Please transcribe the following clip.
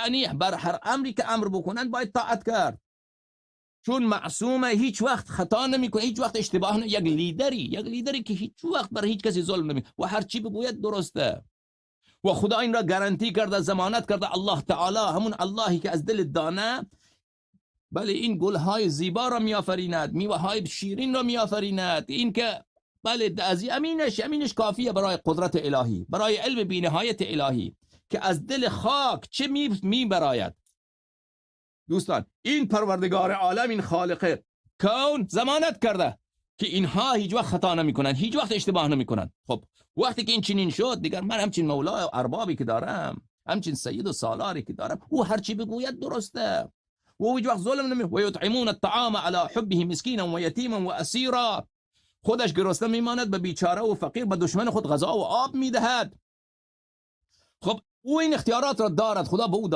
یعنی بر هر امری که امر بکنن باید طاعت کرد، چون معصومه، هیچ وقت خطا نمیکنه، هیچ وقت اشتباه نمیکنه. یک لیدری که هیچ وقت بر هیچ کسی ظلم نمیکنه و هر چی بگوید درسته و خدا این را گارانتی کرده، ضمانت کرده. الله تعالی، همون اللهی که از دل دانه بله این گلهای زیبا را میآفریند، میوه‌های شیرین را میآفریند. این که بله از امینش کافیه برای قدرت الهی، برای علم بی‌نهایت الهی که از دل خاک چه میبراید. دوستان، این پروردگار عالم، این خالق کون ضمانت کرده که اینها هیچ وقت خطا نمیکنن، هیچ وقت اشتباه نمیکنن. خب وقتی که این چنین شد، دیگر من همچین مولا و اربابی که دارم، همچین سید و سالاری که دارم، او هر چی بگوید درسته و هیچ وقت ظلم نمی و یطعمون الطعام على حبه مسکینا و یتیما و اسیرا. خودش گرسنه میماند، به بیچاره و فقیر، به دشمن خود غذا و آب میدهد. خب او این اختیارات را دارد، خدا به او داد.